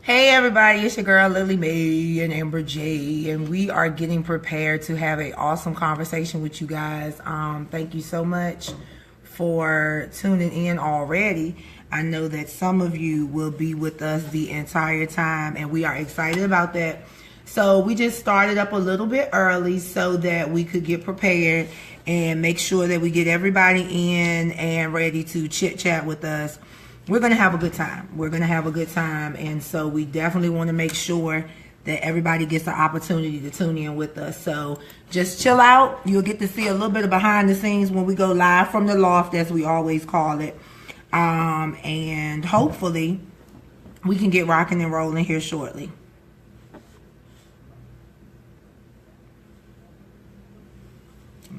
Hey everybody, it's your girl Lillie Mae and Amber J, and we are getting prepared to have an awesome conversation with you guys. Thank you so much for tuning in already. I know that some of you will be with us the entire time, and we are excited about that. So we just started up a little bit early so that we could get prepared and make sure that we get everybody in and ready to chit chat with us. We're going to have a good time. We're going to have a good time. And so we definitely want to make sure that everybody gets the opportunity to tune in with us. So just chill out. You'll get to see a little bit of behind the scenes when we go live from the loft, as we always call it. And hopefully we can get rocking and rolling here shortly.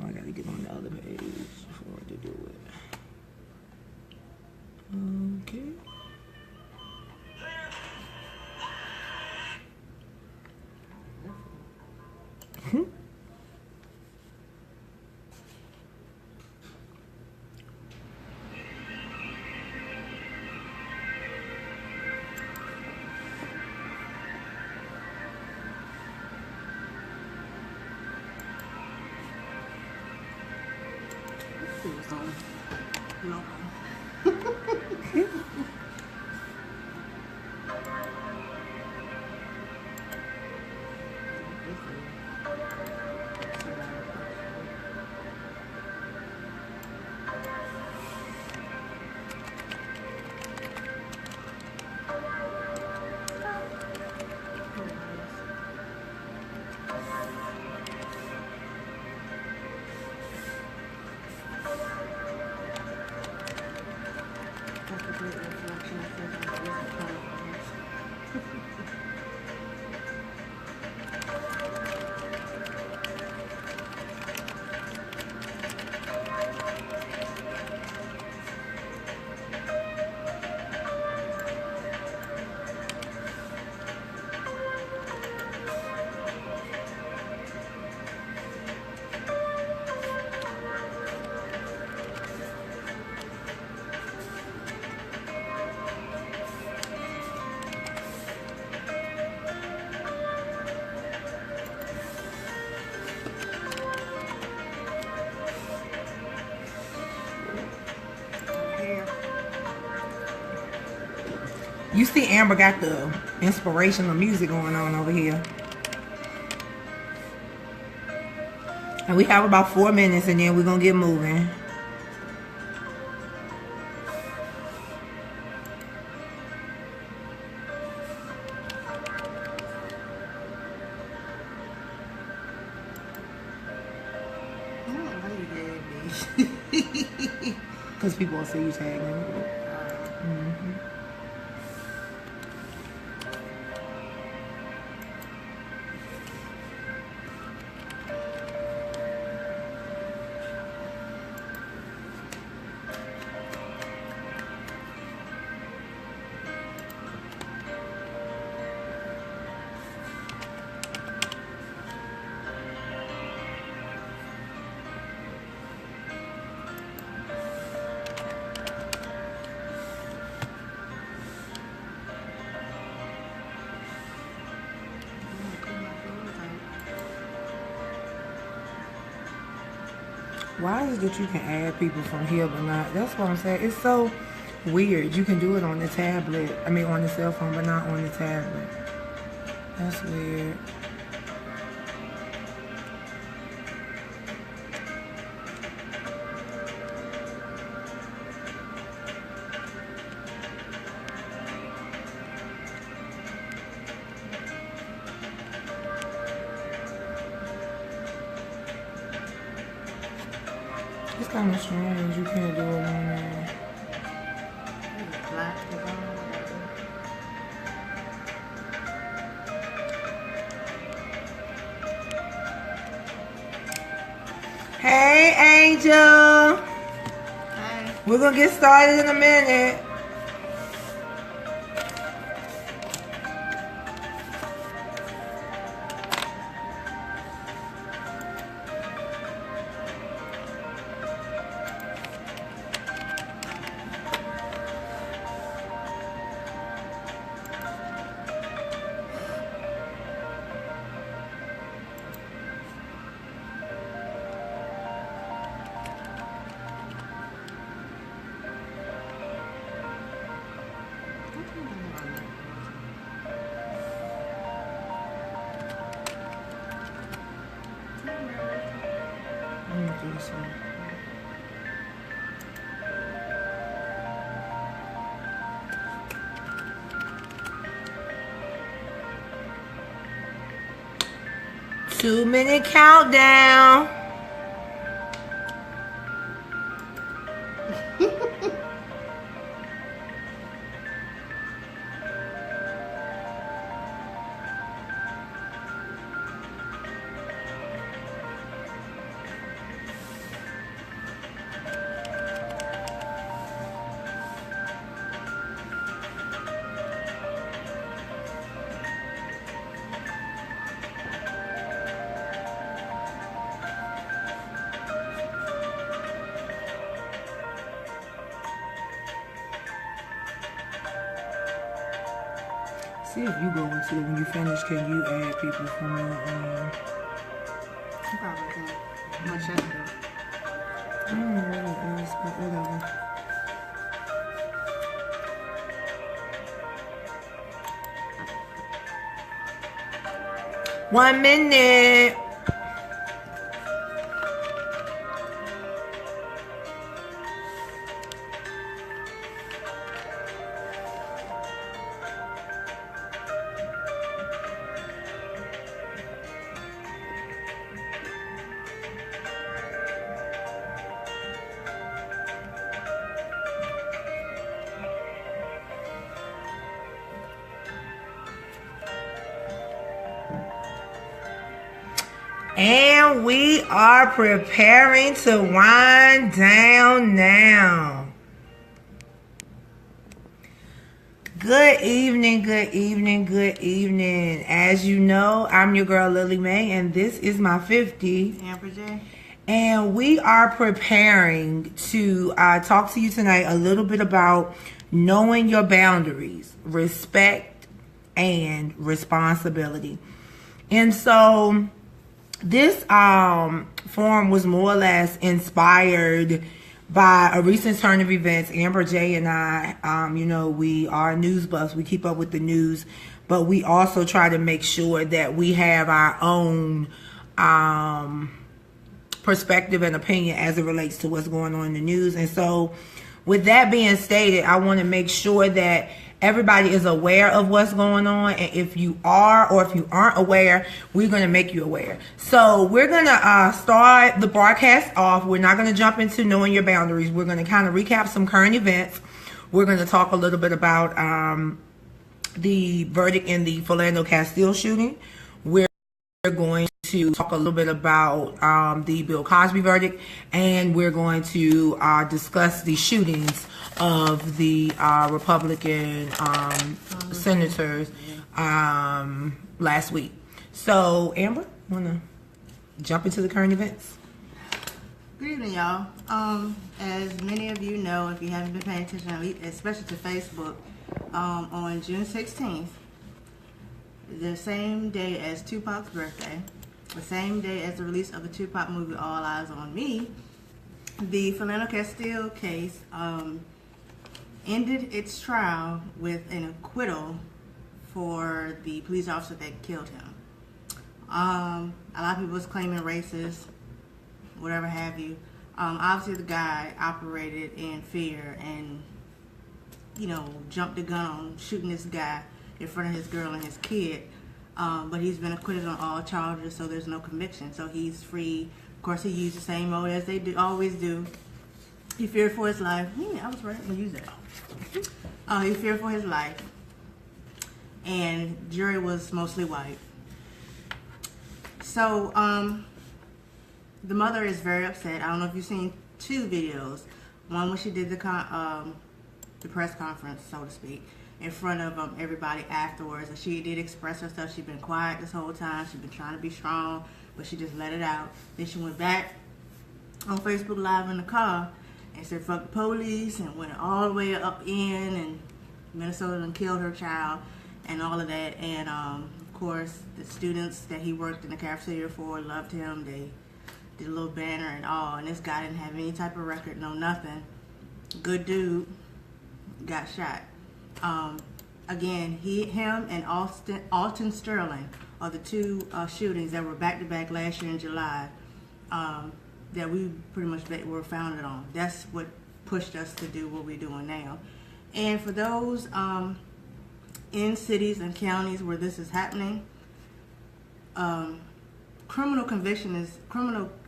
I got to get on the other page before to do it. Okay. You see Amber got the inspirational music going on over here. And we have about 4 minutes and then we're going to get moving. Because people will see you tagging. Mm-hmm. Why is it that you can add people from here but not? That's what I'm saying. It's so weird. You can do it on the tablet. I mean on the cell phone, but not on the tablet. That's weird. It's kind of strange. You can't do it on there. Hey, Angel. Hi. We're going to get started in a minute. Two-minute countdown. See if you go into it when you finish. Can you add people from your You probably can. I'm gonna check it out. I don't know what it is, but whatever. One minute. And we are preparing to wind down now. Good evening, good evening, good evening. As you know, I'm your girl Lillie Mae, and this is my 50. Amber J. And we are preparing to talk to you tonight a little bit about knowing your boundaries, respect, and responsibility. And so this forum was more or less inspired by a recent turn of events. Amber J and I, we are news buffs. We keep up with the news, but we also try to make sure that we have our own perspective and opinion as it relates to what's going on in the news. And so with that being stated, I want to make sure that everybody is aware of what's going on. And if you are, or if you aren't aware, we're going to make you aware. So we're going to start the broadcast off. We're not going to jump into knowing your boundaries. We're going to kind of recap some current events. We're going to talk a little bit about the verdict in the Philando Castile shooting. We're going to talk a little bit about the Bill Cosby verdict, and we're going to discuss the shootings of the Republican senators last week. So, Amber, want to jump into the current events? Good evening, y'all. As many of you know, if you haven't been paying attention, especially to Facebook, on June 16th, the same day as Tupac's birthday, the same day as the release of the Tupac movie All Eyes on Me, the Philando Castile case ended its trial with an acquittal for the police officer that killed him. A lot of people was claiming racist, whatever have you. Obviously the guy operated in fear and, jumped the gun on shooting this guy in front of his girl and his kid. But he's been acquitted on all charges, so there's no conviction. So he's free. Of course, he used the same mode as they always do. He feared for his life. I was right. I'm going to use that. He feared for his life. And jury was mostly white. So, the mother is very upset. I don't know if you've seen two videos. One when she did the press conference, so to speak, in front of everybody afterwards. And she did express herself. She'd been quiet this whole time. She'd been trying to be strong, but she just let it out. Then she went back on Facebook Live in the car and said, fuck the police, and went all the way up in, and Minnesota and killed her child, and all of that. And, of course, the students that he worked in the cafeteria for loved him. They did a little banner and all, and this guy didn't have any type of record, no nothing. Good dude, got shot. Again, him and Alton Sterling are the two shootings that were back-to-back last year in July. that we pretty much were founded on. That's what pushed us to do what we're doing now. And for those in cities and counties where this is happening, criminal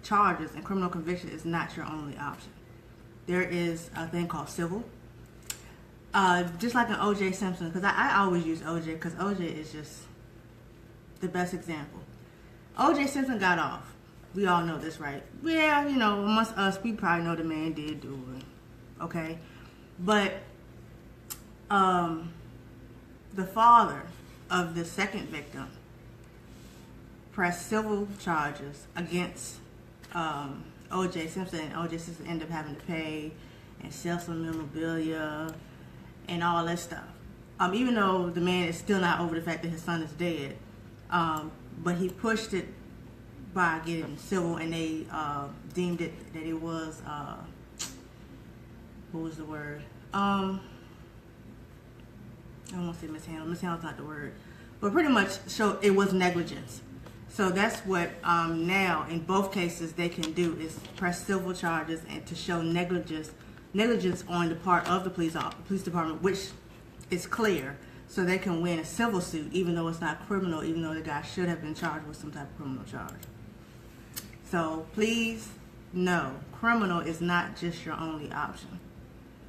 charges and criminal conviction is not your only option. There is a thing called civil. Just like an O.J. Simpson, because I always use O.J. because O.J. is just the best example. O.J. Simpson got off. We all know this, right? Yeah, you know, amongst us, we probably know the man did do it. Okay? But the father of the second victim pressed civil charges against O.J. Simpson, and O.J. Simpson ended up having to pay and sell some memorabilia and all that stuff. Even though the man is still not over the fact that his son is dead, but he pushed it by getting civil, and they deemed it that it was what was the word? I don't want to say mishandle. Mishandle's not the word, but pretty much show it was negligence. So that's what now in both cases they can do is press civil charges and to show negligence on the part of the police department, which is clear, so they can win a civil suit even though it's not criminal, even though the guy should have been charged with some type of criminal charge. So please know, criminal is not just your only option.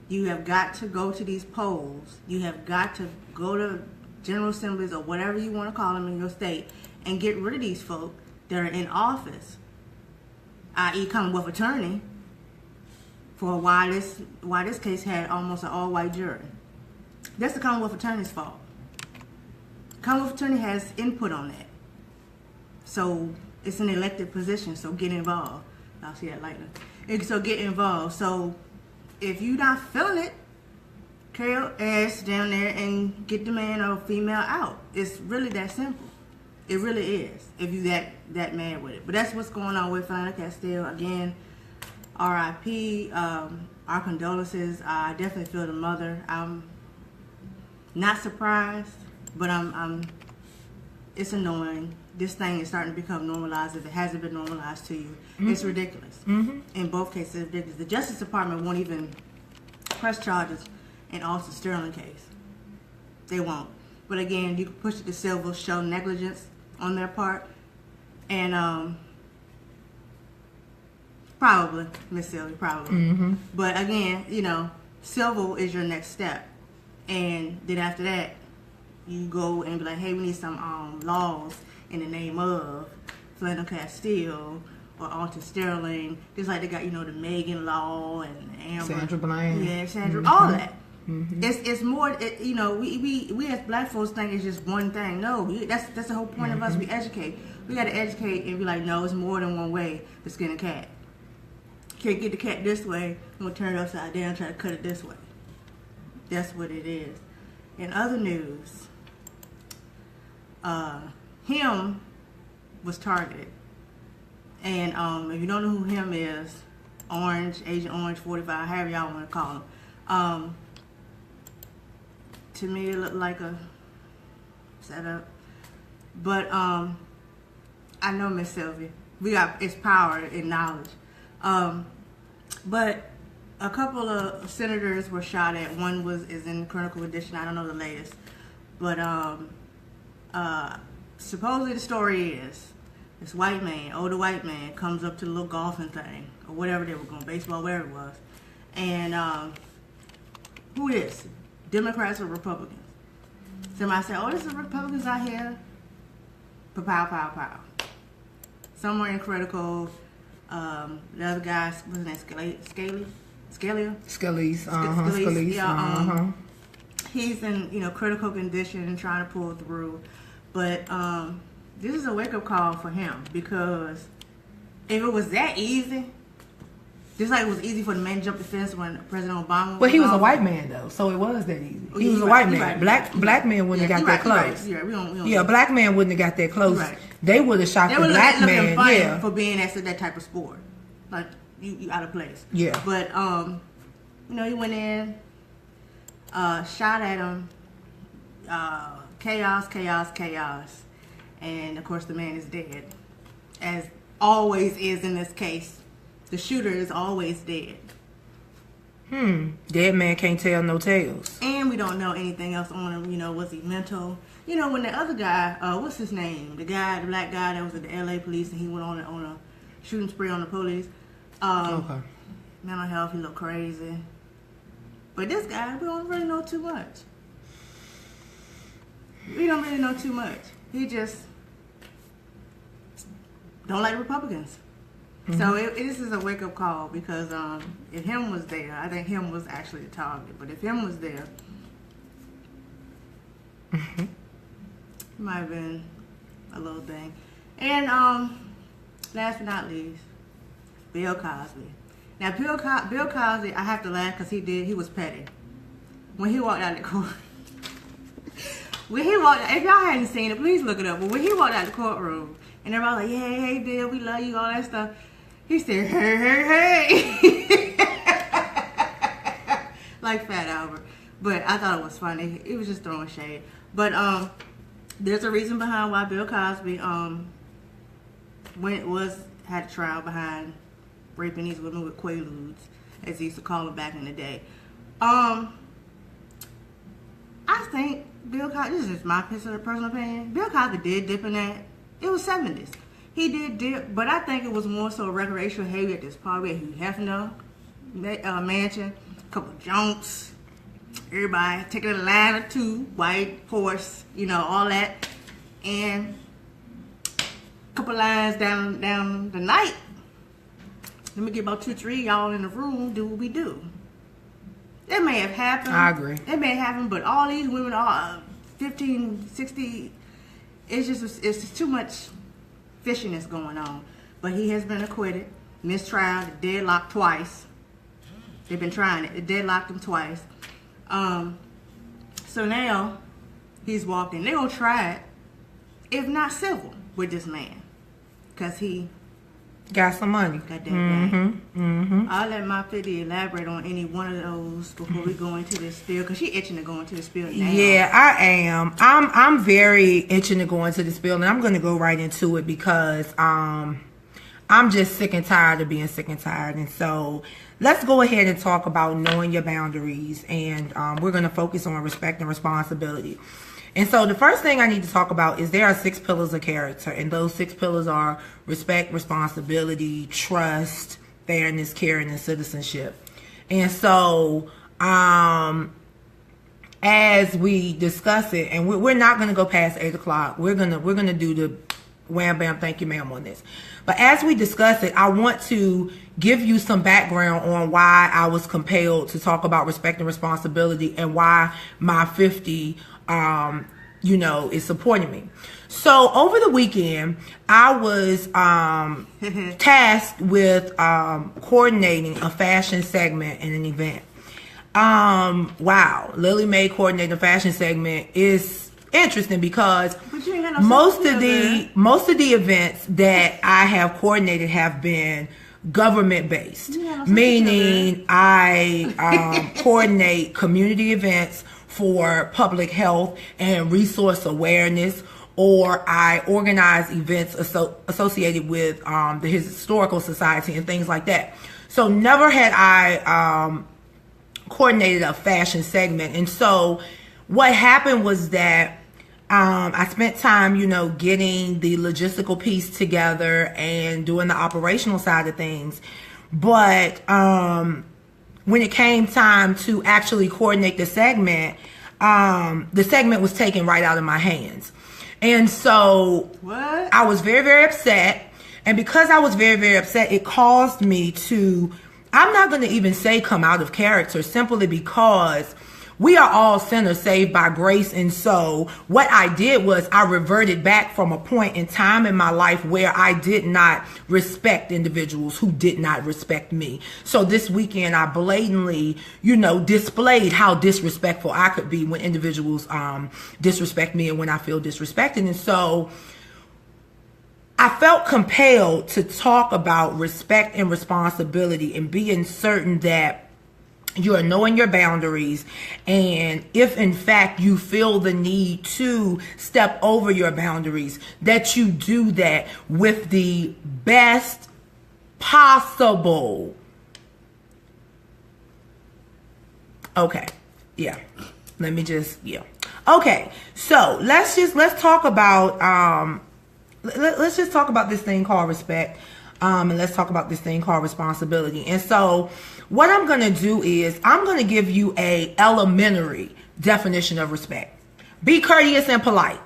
You have got to go to these polls. You have got to go to general assemblies or whatever you want to call them in your state and get rid of these folk that are in office, i.e. Commonwealth attorney, for why this case had almost an all-white jury. That's the Commonwealth attorney's fault. Commonwealth attorney has input on that. So it's an elected position, so get involved. I'll see that later. So get involved. So if you're not feeling it, carry your ass down there and get the man or female out. It's really that simple. It really is, if you that mad with it. But that's what's going on with Philando Castile. Again, R.I.P. Our condolences. I definitely feel the mother. I'm not surprised, but it's annoying. This thing is starting to become normalized. If it hasn't been normalized to you, it's ridiculous. In both cases, it's ridiculous. The Justice Department won't even press charges in Alton Sterling case. They won't. But again, you can push it to civil, show negligence on their part, and probably, Miss Sylvia, probably. But again, you know, civil is your next step, and then after that, you go and be like, hey, we need some laws in the name of Philando Castile or Alton Sterling, just like they got, you know, the Megan law and Amber, Sandra Bland, Sandra, all that. It's more, you know, we as black folks think it's just one thing. No, that's the whole point of us. We educate. We got to educate and be like, no, it's more than one way to skin a cat. Can't get the cat this way, I'm going to turn it upside down and try to cut it this way. That's what it is. In other news, him was targeted. And if you don't know who him is, Agent Orange 45, however y'all want to call him, to me, it looked like a setup. But I know Miss Sylvia. It's power in knowledge. But a couple of senators were shot at. One is in critical condition. I don't know the latest. But supposedly the story is this white man, older white man, comes up to the little golfing thing or whatever they were going, baseball, whatever it was. And who is? Democrats or Republicans? Somebody said, oh, this is Republicans out here. Pow, pow, pow. Somewhere in critical, the other guy, what's his name, Scalise. Yeah, he's in, you know, critical condition and trying to pull through. But this is a wake-up call for him, because if it was that easy, just like it was easy for the man to jump the fence when President Obama But he was a white man, though, so it was that easy. He was a white man. Black man wouldn't have got that close. Yeah, black man wouldn't have got that close. They would have shot the black man. Yeah, for being at that type of sport, like you out of place. Yeah. But you know, he went in, shot at him. Chaos, and of course the man is dead, as always is in this case. the shooter is always dead. Dead man can't tell no tales. And we don't know anything else on him. You know, was he mental? You know, when the other guy, what's his name? The black guy that was at the LA police and he went on a shooting spree on the police. Okay. Mental health, he looked crazy. But this guy, we don't really know too much. We don't really know too much. He just don't like Republicans. So this is a wake-up call because if him was there, I think him was actually the target. But if him was there, it might have been a little thing. And last but not least, Bill Cosby. Now, Bill Cosby, I have to laugh because he was petty. When he walked out of the court, if y'all hadn't seen it, please look it up. But when he walked out of the courtroom, and everybody was like, hey, Bill, we love you, all that stuff. He said, hey. Like Fat Albert. But I thought it was funny. He was just throwing shade. But there's a reason behind why Bill Cosby had a trial behind raping these women with quaaludes, as they used to call them back in the day. I think Bill Cosby, this is just my personal opinion, Bill Cosby did dip in that. It was 70s. He did dip, but I think it was more so recreational behavior at this party at Hugh Hefner mansion, a couple of junks, everybody taking a line or two, white horse, you know, all that, and a couple lines down the night. Let me get about 2, 3 y'all in the room, do what we do. It may have happened. I agree. It may have happened, but all these women are 15, 60, it's just too much fishiness going on. But he has been acquitted, mistrial, deadlocked twice. They've been trying it. They deadlocked him twice. So now he's walking. They're going to try it, if not civil, with this man. Because he got some money. Got that bag. I'll let my 50 elaborate on any one of those before we go into this spiel, because she itching to go into the spiel now. Yeah, I am. I'm very itching to go into the spiel, and I'm going to go right into it because I'm just sick and tired of being sick and tired. And so let's go ahead and talk about knowing your boundaries, and we're going to focus on respect and responsibility. And so the first thing I need to talk about is there are 6 pillars of character, and those 6 pillars are respect, responsibility, trust, fairness, caring, and citizenship. And so as we discuss it, and we're not going to go past 8 o'clock, we're gonna do the wham bam thank you ma'am on this. But as we discuss it, I want to give you some background on why I was compelled to talk about respect and responsibility, and why my 50 is supporting me. So over the weekend, I was tasked with coordinating a fashion segment in an event. Wow, Lillie Mae coordinating a fashion segment is interesting because most of the events that I have coordinated have been government based, meaning I coordinate community events for public health and resource awareness, or I organize events associated with the Historical Society and things like that. So never had I coordinated a fashion segment. And so what happened was that I spent time, getting the logistical piece together and doing the operational side of things. But when it came time to actually coordinate the segment was taken right out of my hands. And so I was very, very upset. And because I was very, very upset, it caused me to, I'm not going to even say come out of character, simply because we are all sinners saved by grace. And so what I did was I reverted back from a point in time in my life where I did not respect individuals who did not respect me. So this weekend I blatantly, displayed how disrespectful I could be when individuals disrespect me and when I feel disrespected. And so I felt compelled to talk about respect and responsibility and being certain that you are knowing your boundaries, and if in fact you feel the need to step over your boundaries, that you do that with the best possible. Okay. Yeah. Let me just, yeah. Okay. So let's talk about, let's just talk about this thing called respect. And let's talk about this thing called responsibility. And so what I'm going to do is I'm going to give you a elementary definition of respect. Be courteous and polite.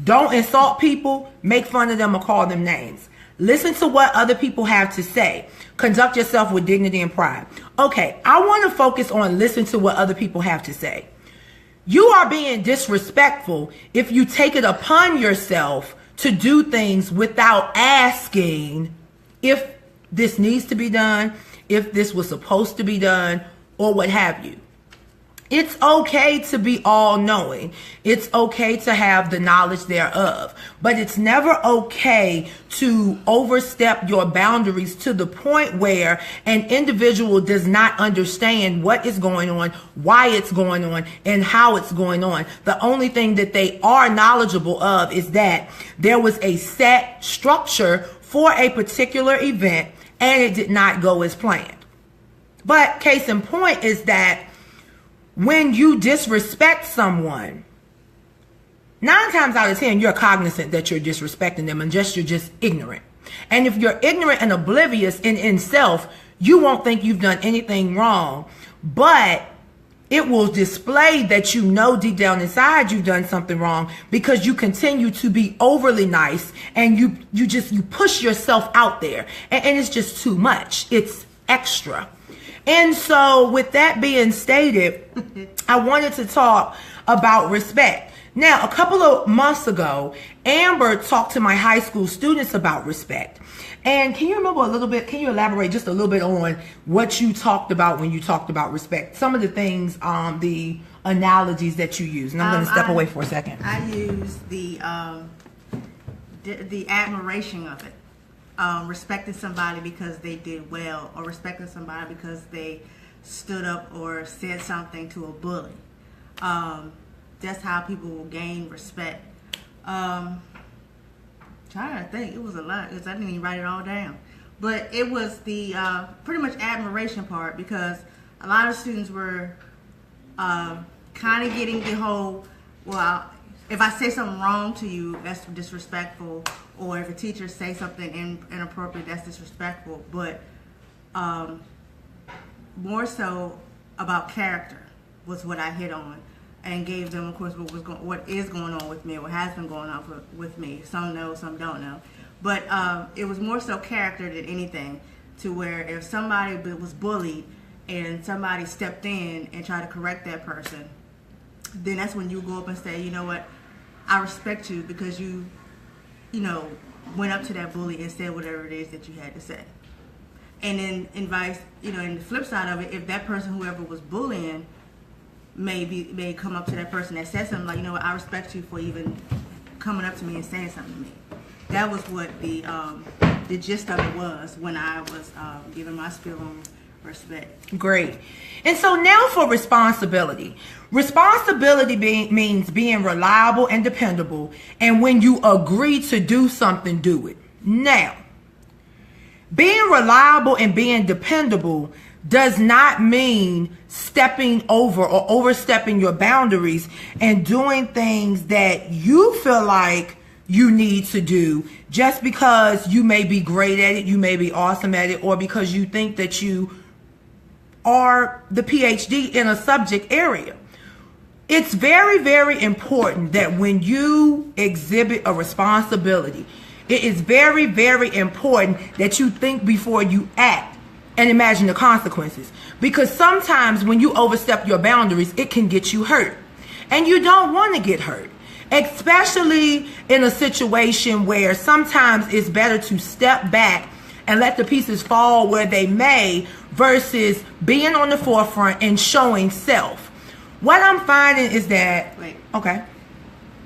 Don't insult people, make fun of them, or call them names. Listen to what other people have to say. Conduct yourself with dignity and pride. Okay, I want to focus on listen to what other people have to say. You are being disrespectful if you take it upon yourself to do things without asking if this needs to be done, if this was supposed to be done, or what have you. It's okay to be all-knowing. It's okay to have the knowledge thereof. But it's never okay to overstep your boundaries to the point where an individual does not understand what is going on, why it's going on, and how it's going on. The only thing that they are knowledgeable of is that there was a set structure for a particular event and it did not go as planned. But case in point is that when you disrespect someone, 9 times out of 10, you're cognizant that you're disrespecting them and you're just ignorant. And if you're ignorant and oblivious in self, you won't think you've done anything wrong, but it will display that you know deep down inside you've done something wrong because you continue to be overly nice and you push yourself out there and it's just too much. It's extra. And so with that being stated, I wanted to talk about respect. Now, a couple of months ago, Amber talked to my high school students about respect. And can you remember a little bit, can you elaborate just a little bit on what you talked about when you talked about respect? Some of the things, the analogies that you use. And I'm going to step away for a second. I use the admiration of it. Respecting somebody because they did well, or respecting somebody because they stood up or said something to a bully. That's how people will gain respect. Trying to think, it was a lot because I didn't even write it all down. But it was the pretty much admiration part, because a lot of students were kind of getting the whole, well, if I say something wrong to you, that's disrespectful, or if a teacher says something inappropriate, that's disrespectful. But more so about character was what I hit on, and gave them, of course, what is going on with me, what has been going on with me. Some know, some don't know. But it was more so character than anything, to where if somebody was bullied and somebody stepped in and tried to correct that person, then that's when you go up and say, you know what, I respect you because you went up to that bully and said whatever it is that you had to say. And then advice, and the flip side of it, if that person, whoever was bullying, may come up to that person that said something like, you know what, I respect you for even coming up to me and saying something to me. That was what the gist of it was when I was giving my spiel on respect. Great. And so now for responsibility. Responsibility means being reliable and dependable. And when you agree to do something, do it. Now, being reliable and being dependable does not mean stepping over or overstepping your boundaries and doing things that you feel like you need to do just because you may be great at it, you may be awesome at it, or because you think that you are the PhD in a subject area. It's very, very important that when you exhibit a responsibility, it is very, very important that you think before you act and imagine the consequences. Because sometimes when you overstep your boundaries, it can get you hurt. And you don't want to get hurt. Especially in a situation where sometimes it's better to step back and let the pieces fall where they may versus being on the forefront and showing self. What I'm finding is that... Wait. Okay.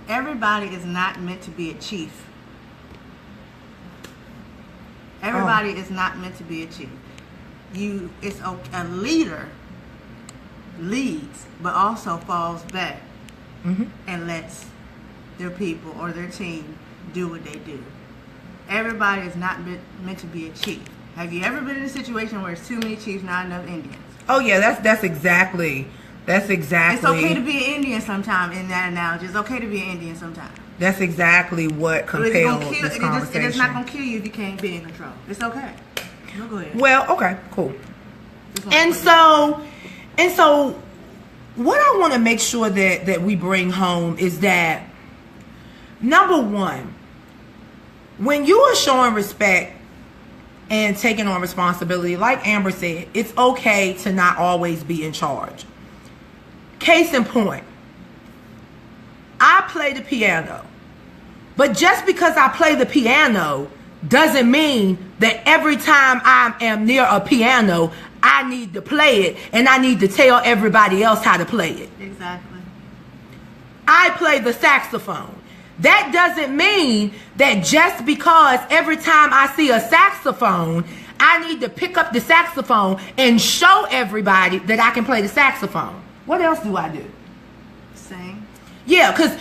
Everybody is not meant to be a chief. Everybody is not meant to be a chief. It's a leader leads, but also falls back and lets their people or their team do what they do. Everybody is not meant to be a chief. Have you ever been in a situation where it's too many chiefs, not enough Indians? Oh yeah, that's exactly. It's okay to be an Indian sometime in that analogy. It's okay to be an Indian sometime. That's exactly what compelled this conversation. It's not going to kill you if you can't be in control. It's okay. No, go ahead. Well, okay, cool. And so, what I want to make sure that we bring home is that, number one, when you are showing respect and taking on responsibility, like Amber said, it's okay to not always be in charge. Case in point, I play the piano. But just because I play the piano doesn't mean that every time I am near a piano, I need to play it and I need to tell everybody else how to play it. Exactly. I play the saxophone. That doesn't mean that just because every time I see a saxophone, I need to pick up the saxophone and show everybody that I can play the saxophone. What else do I do? Sing. Yeah, because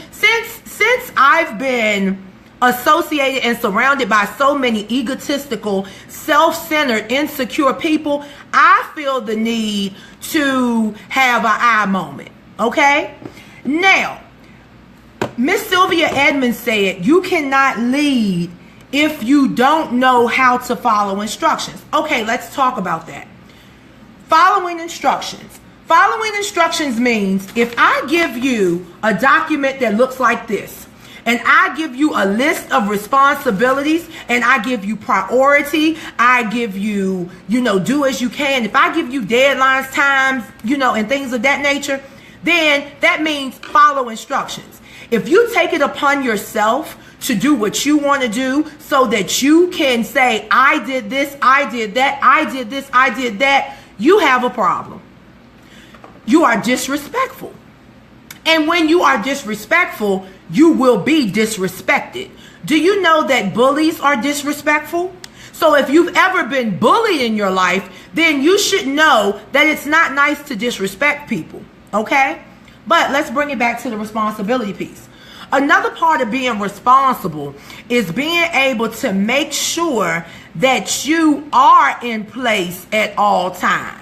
since I've been associated and surrounded by so many egotistical, self-centered, insecure people, I feel the need to have an I moment. Okay? Now, Miss Sylvia Edmonds said, you cannot lead if you don't know how to follow instructions. Okay, let's talk about that. Following instructions. Following instructions means if I give you a document that looks like this, and I give you a list of responsibilities, and I give you priority, I give you, do as you can. If I give you deadlines, times, and things of that nature, then that means follow instructions. If you take it upon yourself to do what you want to do so that you can say, I did this, I did that, I did this, I did that, you have a problem. You are disrespectful. And when you are disrespectful, you will be disrespected. Do you know that bullies are disrespectful? So if you've ever been bullied in your life, then you should know that it's not nice to disrespect people. Okay? But let's bring it back to the responsibility piece. Another part of being responsible is being able to make sure that you are in place at all times.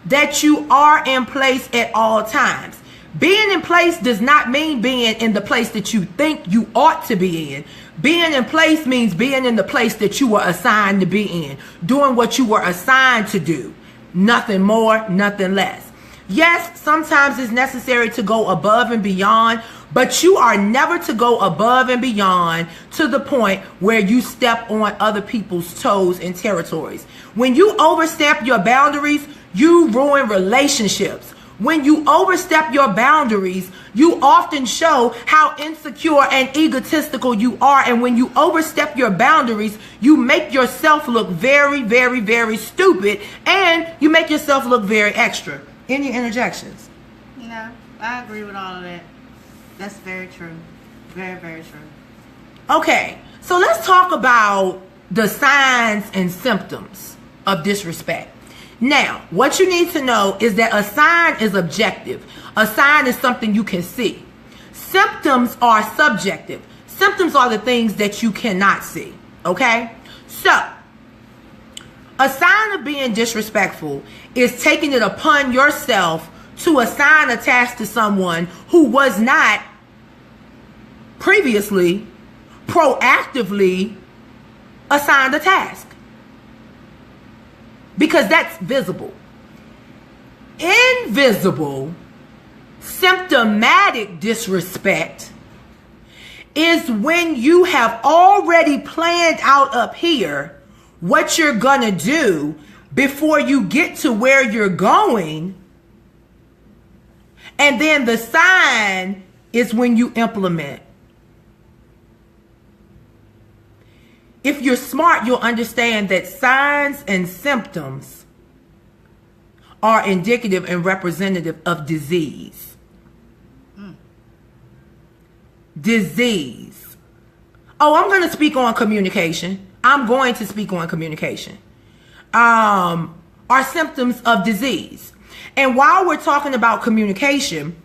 That you are in place at all times. Being in place does not mean being in the place that you think you ought to be in. Being in place means being in the place that you were assigned to be in. Doing what you were assigned to do. Nothing more, nothing less. Yes, sometimes it's necessary to go above and beyond, but you are never to go above and beyond to the point where you step on other people's toes and territories. When you overstep your boundaries, you ruin relationships. When you overstep your boundaries, you often show how insecure and egotistical you are. And when you overstep your boundaries, you make yourself look very, very, very stupid. And you make yourself look very extra. Any interjections? No, I agree with all of that. That's very true. Very, very true. Okay, so let's talk about the signs and symptoms of disrespect. Now, what you need to know is that a sign is objective. A sign is something you can see. Symptoms are subjective. Symptoms are the things that you cannot see. Okay? So, a sign of being disrespectful is taking it upon yourself to assign a task to someone who was not previously proactively assigned a task. Because that's visible. Invisible, symptomatic disrespect is when you have already planned out up here what you're gonna do before you get to where you're going. And then the sign is when you implement. If you're smart, you'll understand that signs and symptoms are indicative and representative of disease. Disease. Oh, I'm going to speak on communication. I'm going to speak on communication. Are symptoms of disease. And while we're talking about communication,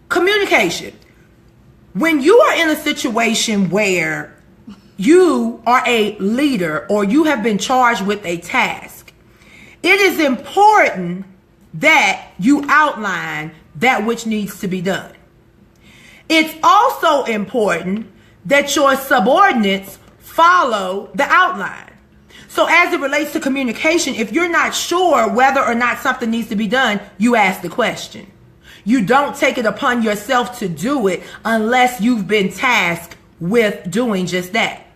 when you are in a situation where you are a leader or you have been charged with a task, it is important that you outline that which needs to be done. It's also important that your subordinates follow the outline. So as it relates to communication, if you're not sure whether or not something needs to be done, you ask the question. You don't take it upon yourself to do it unless you've been tasked with doing just that.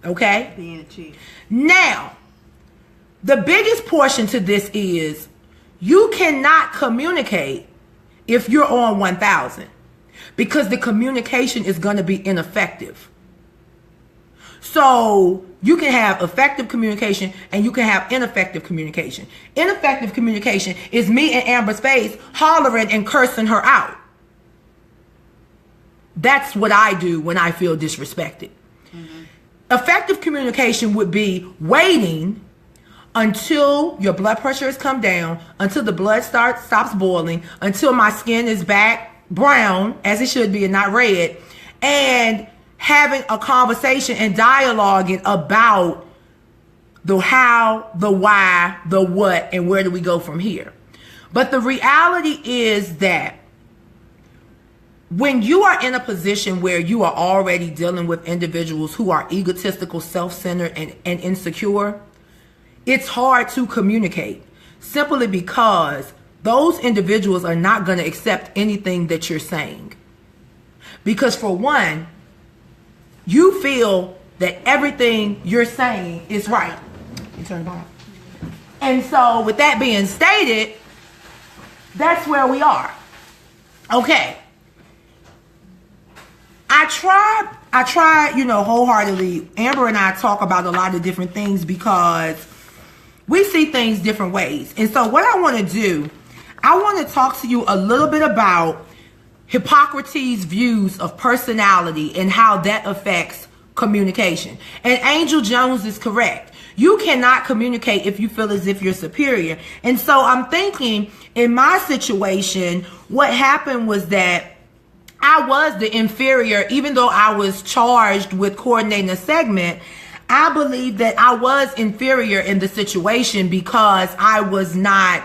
Okay? Being a chief. Now, the biggest portion to this is you cannot communicate if you're on 1,000 because the communication is going to be ineffective. So you can have effective communication and you can have ineffective communication. Ineffective communication is me in Amber's face hollering and cursing her out. That's what I do when I feel disrespected. Mm-hmm. Effective communication would be waiting until your blood pressure has come down, until the blood stops boiling, until my skin is back brown, as it should be and not red, and having a conversation and dialoguing about the how, the why, the what, and where do we go from here. But the reality is that when you are in a position where you are already dealing with individuals who are egotistical, self-centered, and insecure, it's hard to communicate simply because those individuals are not going to accept anything that you're saying. Because for one, you feel that everything you're saying is right. You turn it on. And so with that being stated, that's where we are. Okay. I try, wholeheartedly. Amber and I talk about a lot of different things because we see things different ways. And so what I want to do, I want to talk to you a little bit about Hippocrates' views of personality and how that affects communication. And Angel Jones is correct. You cannot communicate if you feel as if you're superior. And so I'm thinking in my situation, what happened was that I was the inferior, even though I was charged with coordinating a segment. I believe that I was inferior in the situation because I was not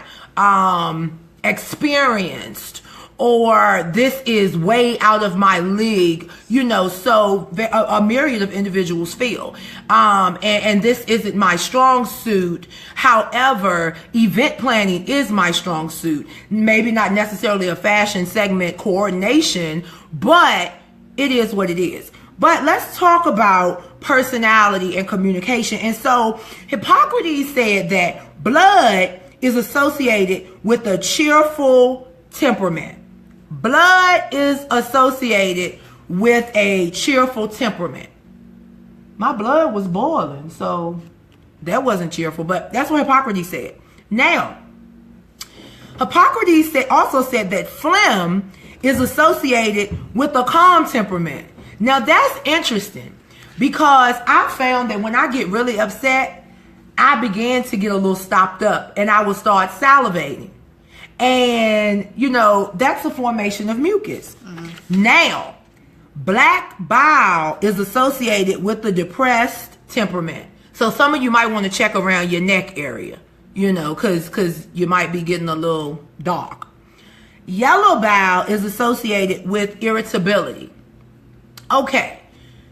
experienced, or this is way out of my league, so a myriad of individuals feel. And this isn't my strong suit. However, event planning is my strong suit. Maybe not necessarily a fashion segment coordination, but it is what it is. But let's talk about personality and communication. And so Hippocrates said that blood is associated with a cheerful temperament. Blood is associated with a cheerful temperament. My blood was boiling, so that wasn't cheerful, but that's what Hippocrates said. Now, Hippocrates also said that phlegm is associated with a calm temperament. Now, that's interesting because I found that when I get really upset, I began to get a little stopped up and I would start salivating. And, that's a formation of mucus. Mm-hmm. Now, black bile is associated with the depressed temperament. So some of you might want to check around your neck area, because you might be getting a little dark. Yellow bile is associated with irritability. Okay,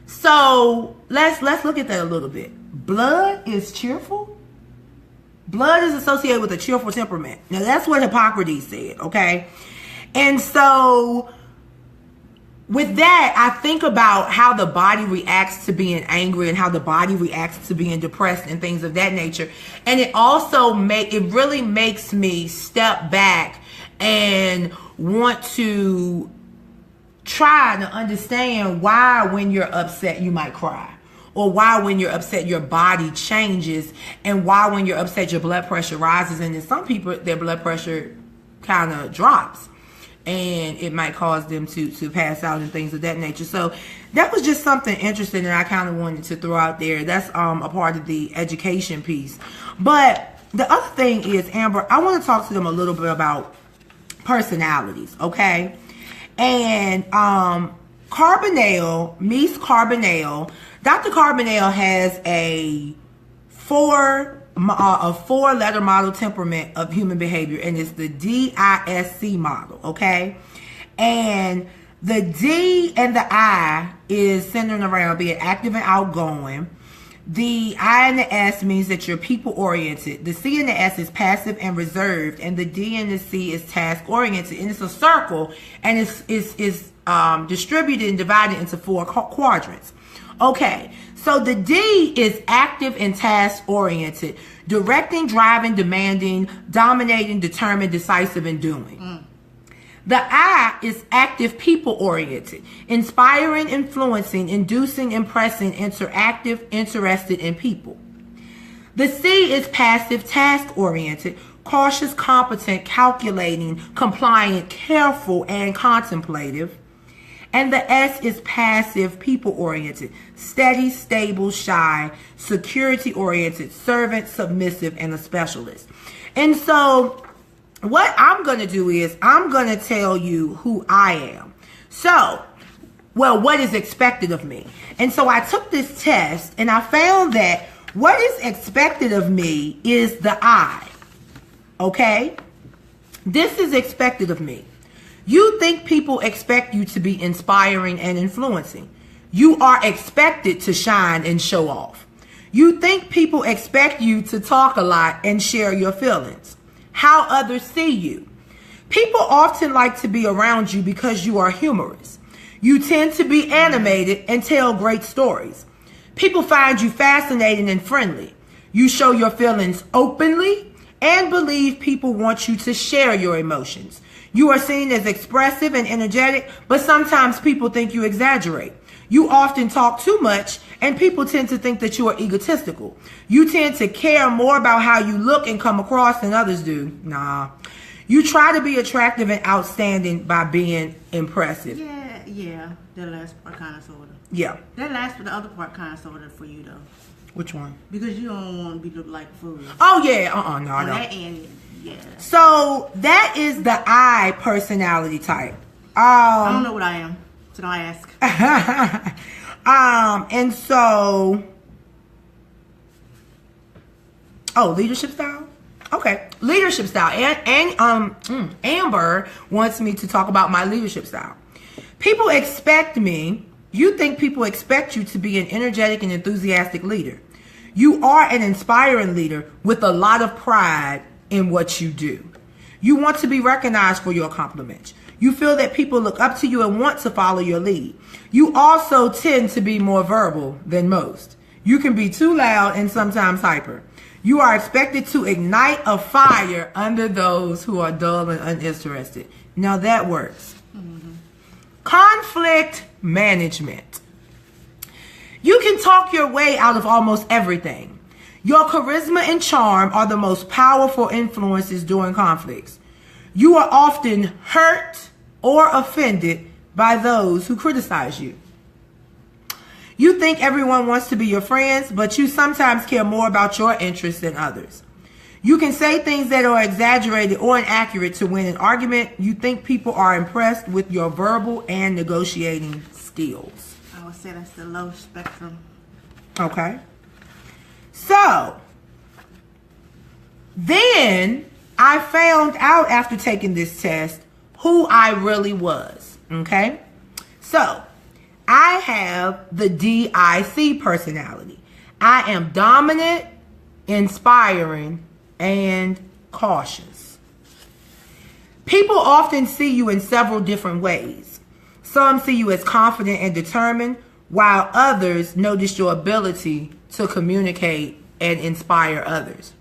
so let's look at that a little bit. Blood is cheerful. Blood is associated with a cheerful temperament. Now, that's what Hippocrates said, okay? And so with that, I think about how the body reacts to being angry and how the body reacts to being depressed and things of that nature. And it also really makes me step back and want to try to understand why when you're upset you might cry, or why when you're upset your body changes, and why when you're upset your blood pressure rises. And in some people their blood pressure kind of drops and it might cause them to pass out and things of that nature. So that was just something interesting that I kind of wanted to throw out there. That's a part of the education piece. But the other thing is, Amber, I want to talk to them a little bit about personalities, okay? And Mies Carbonell, Dr. Carbonell has a four-letter model temperament of human behavior, and it's the DISC model, okay? And the D and the I is centering around being active and outgoing. The I and the S means that you're people-oriented. The C and the S is passive and reserved, and the D and the C is task-oriented. And it's a circle, and it's distributed and divided into 4 quadrants. Okay, so the D is active and task-oriented, directing, driving, demanding, dominating, determined, decisive, and doing. The I is active, people-oriented, inspiring, influencing, inducing, impressing, interactive, interested in people. The C is passive, task-oriented, cautious, competent, calculating, compliant, careful, and contemplative. And the S is passive, people-oriented, steady, stable, shy, security-oriented, servant, submissive, and a specialist. And so what I'm going to do is I'm going to tell you who I am. So, well, what is expected of me? And so I took this test and I found that what is expected of me is the I. Okay? This is expected of me. You think people expect you to be inspiring and influencing. You are expected to shine and show off. You think people expect you to talk a lot and share your feelings. How others see you. People often like to be around you because you are humorous. You tend to be animated and tell great stories. People find you fascinating and friendly. You show your feelings openly and believe people want you to share your emotions. You are seen as expressive and energetic, but sometimes people think you exaggerate. You often talk too much, and people tend to think that you are egotistical. You tend to care more about how you look and come across than others do. Nah. You try to be attractive and outstanding by being impressive. Yeah. That last part kind of sort of. Yeah. That last, the other part kind of sort of for you though. Which one? Because you don't want to be looked like a fool. Oh yeah. No, I On don't. that end, yeah. So that is the I personality type. I don't know what I am, so don't ask. And so, leadership style. Okay, leadership style. And Amber wants me to talk about my leadership style. People expect me. You think people expect you to be an energetic and enthusiastic leader. You are an inspiring leader with a lot of pride in what you do. You want to be recognized for your accomplishments. You feel that people look up to you and want to follow your lead. You also tend to be more verbal than most. You can be too loud and sometimes hyper. You are expected to ignite a fire under those who are dull and uninterested. Now that works. Conflict management. You can talk your way out of almost everything. Your charisma and charm are the most powerful influences during conflicts. You are often hurt or offended by those who criticize you. You think everyone wants to be your friends, but you sometimes care more about your interests than others. You can say things that are exaggerated or inaccurate to win an argument. You think people are impressed with your verbal and negotiating skills. I would say that's the low spectrum. Okay. So, then I found out after taking this test who I really was. Okay. So, I have the DIC personality. I am dominant, inspiring, and cautious. People often see you in several different ways. Some see you as confident and determined, while others notice your ability to communicate and inspire others.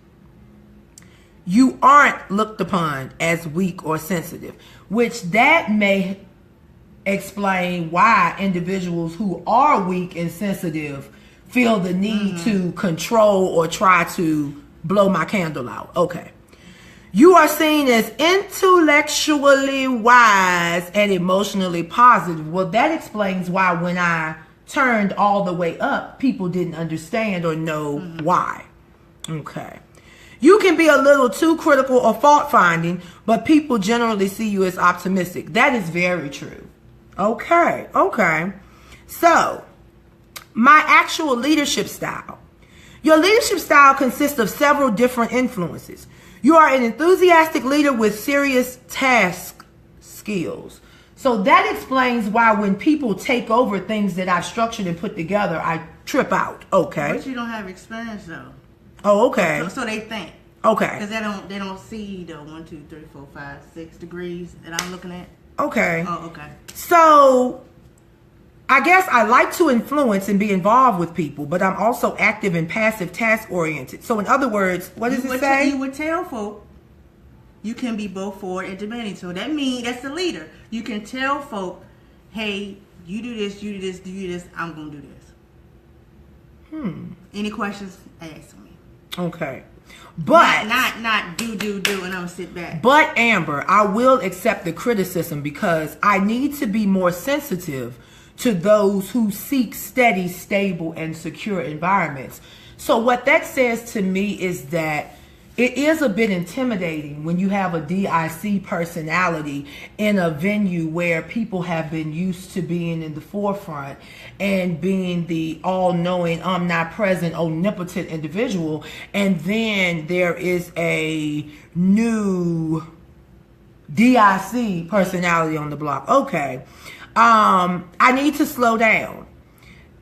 You aren't looked upon as weak or sensitive, which that may explain why individuals who are weak and sensitive feel the need to control or try to blow my candle out. Okay. You are seen as intellectually wise and emotionally positive. Well, that explains why when I turned all the way up, people didn't understand or know why. Okay. You can be a little too critical or fault-finding, but people generally see you as optimistic. That is very true. Okay, okay. So, my actual leadership style. Your leadership style consists of several different influences. You are an enthusiastic leader with serious task skills. So that explains why when people take over things that I've structured and put together, I trip out. Okay. But you don't have experience though. Oh, okay. So they think. Okay. Because they don't see the 1, 2, 3, 4, 5, 6 degrees that I'm looking at. Okay. Oh, okay. So I guess I like to influence and be involved with people, but I'm also active and passive, task oriented. So in other words, what does it say? You would tell folk you can be both forward and demanding. So that means that's the leader. You can tell folk, hey, you do this, you do this, do this, I'm gonna do this. Any questions? Ask me. Okay. But not do and I'm gonna sit back. But Amber, I will accept the criticism because I need to be more sensitive to those who seek steady, stable, and secure environments. So what that says to me is that it is a bit intimidating when you have a DIC personality in a venue where people have been used to being in the forefront and being the all-knowing, omnipresent, omnipotent individual. And then there is a new DIC personality on the block. Okay. I need to slow down,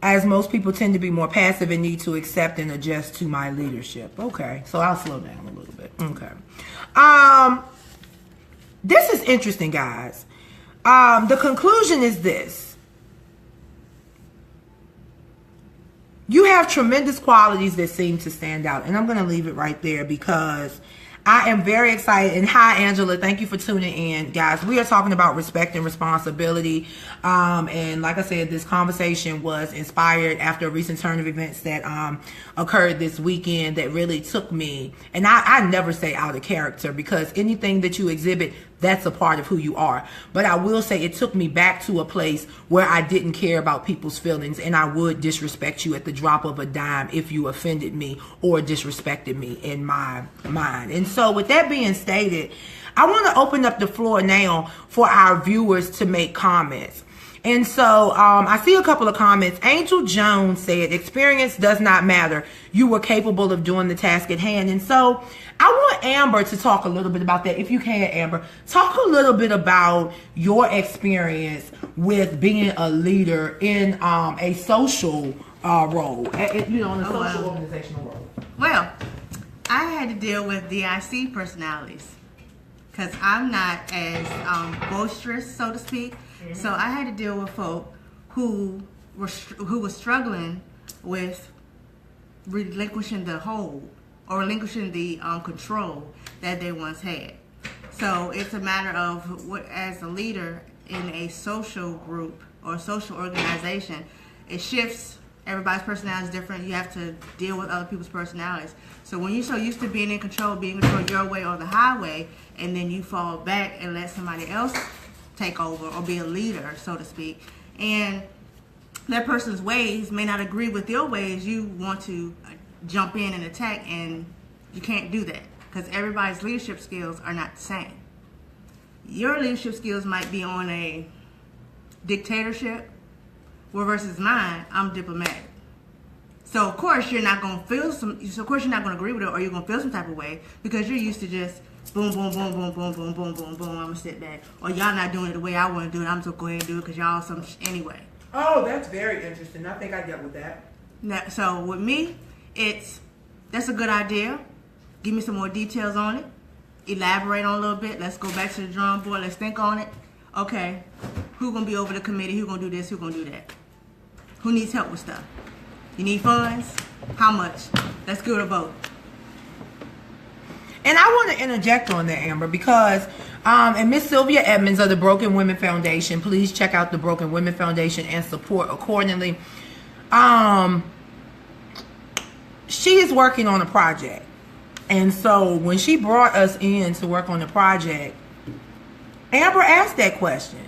as most people tend to be more passive and need to accept and adjust to my leadership. Okay, so I'll slow down a little bit. Okay. This is interesting, guys. The conclusion is this. You have tremendous qualities that seem to stand out. And I'm going to leave it right there because I am very excited. And hi, Angela. Thank you for tuning in, guys. We are talking about respect and responsibility. And like I said, this conversation was inspired after a recent turn of events that occurred this weekend that really took me. And I never say out of character because anything that you exhibit, that's a part of who you are. But I will say it took me back to a place where I didn't care about people's feelings and I would disrespect you at the drop of a dime if you offended me or disrespected me in my mind. And so with that being stated, I want to open up the floor now for our viewers to make comments. And so I see a couple of comments. Angel Jones said, experience does not matter. You were capable of doing the task at hand. And so I want Amber to talk a little bit about that. If you can, Amber, talk a little bit about your experience with being a leader in a social role, in a social organizational role. Well, I had to deal with DIC personalities because I'm not as boisterous, so to speak. Mm-hmm. So I had to deal with folk who were struggling with relinquishing the hold or relinquishing the control that they once had. So it's a matter of what, as a leader in a social group or social organization, it shifts. Everybody's personality is different. You have to deal with other people's personalities. So when you're so used to being in control your way or the highway, and then you fall back and let somebody else take over or be a leader, so to speak, and that person's ways may not agree with your ways, you want to jump in and attack, and you can't do that because everybody's leadership skills are not the same. Your leadership skills might be on a dictatorship, where versus mine, I'm diplomatic. So of course you're not gonna you're not gonna agree with it, or you're gonna feel some type of way because you're used to just boom, boom, boom, boom, boom, boom, boom, boom, boom. I'm gonna sit back, or y'all not doing it the way I want to do it. I'm just gonna go ahead and do it because y'all some anyway. Oh, that's very interesting. I think I dealt with that. Now, so with me, that's a good idea. Give me some more details on it. Elaborate on a little bit. Let's go back to the drawing board. Let's think on it. Okay, who's gonna be over the committee? Who's gonna do this? Who's gonna do that? Who needs help with stuff? You need funds? How much? Let's go to vote. And I want to interject on that, Amber, because and Miss Sylvia Edmonds of the Broken Women Foundation, please check out the Broken Women Foundation and support accordingly. She is working on a project. And so when she brought us in to work on the project, Amber asked that question.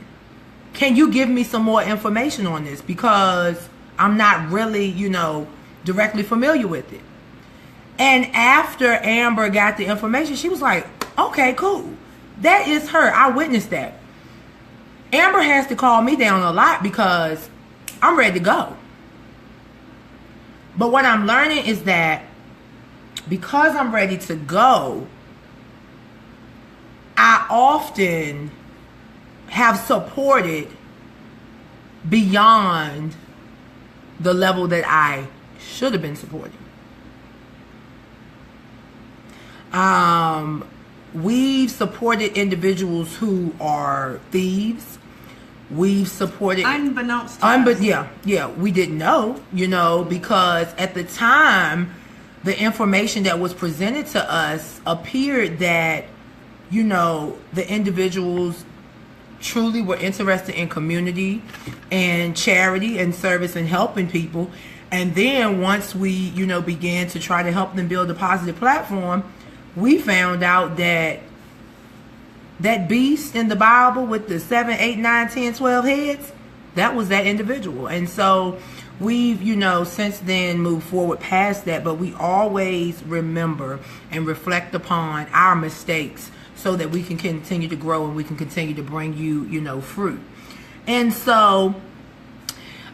Can you give me some more information on this? Because I'm not really, directly familiar with it. And after Amber got the information, she was like, okay, cool. That is her. I witnessed that. Amber has to calm me down a lot because I'm ready to go. But what I'm learning is that because I'm ready to go, I often have supported beyond the level that I should have been supporting. We've supported individuals who are thieves. We've supported unbeknownst to us. Yeah, we didn't know, because at the time the information that was presented to us appeared that, the individuals truly were interested in community and charity and service and helping people. And then once we, began to try to help them build a positive platform, we found out that that beast in the Bible with the 7, 8, 9, 10, 12 heads, that was that individual. And so we've, since then moved forward past that, but we always remember and reflect upon our mistakes so that we can continue to grow and we can continue to bring you, fruit. And so,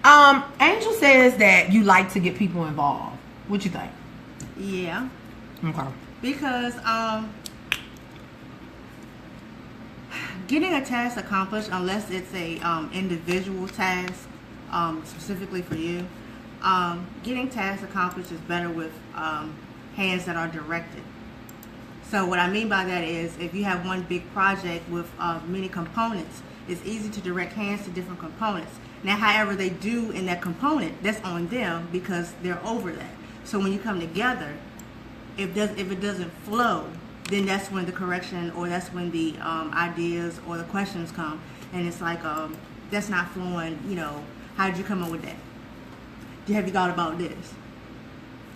Angel says that you like to get people involved. What you think? Yeah. Okay. Because getting a task accomplished, unless it's a individual task specifically for you, getting tasks accomplished is better with hands that are directed. So what I mean by that is, if you have one big project with many components, it's easy to direct hands to different components. Now, however they do in that component, that's on them because they're over that. So when you come together, if it doesn't flow, then that's when the correction, or that's when the ideas or the questions come, and it's like, that's not flowing. How did you come up with that? Have you thought about this?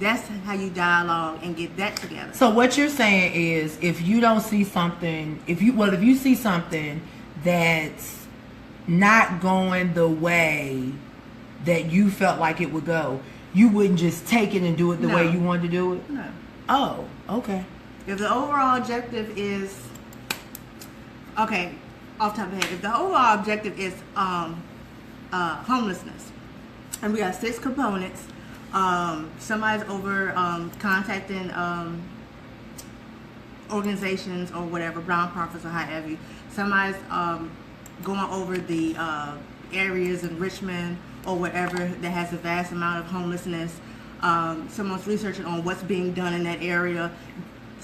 That's how you dialogue and get that together. So what you're saying is, if you don't see something, if you see something that's not going the way that you felt like it would go, you wouldn't just take it and do it the way you wanted to do it? No. Oh, okay. If the overall objective is, okay, off the top of the head, if the overall objective is homelessness, and we got 6 components, somebody's over contacting organizations or whatever, nonprofits or however, somebody's going over the areas in Richmond or whatever that has a vast amount of homelessness, someone's researching on what's being done in that area,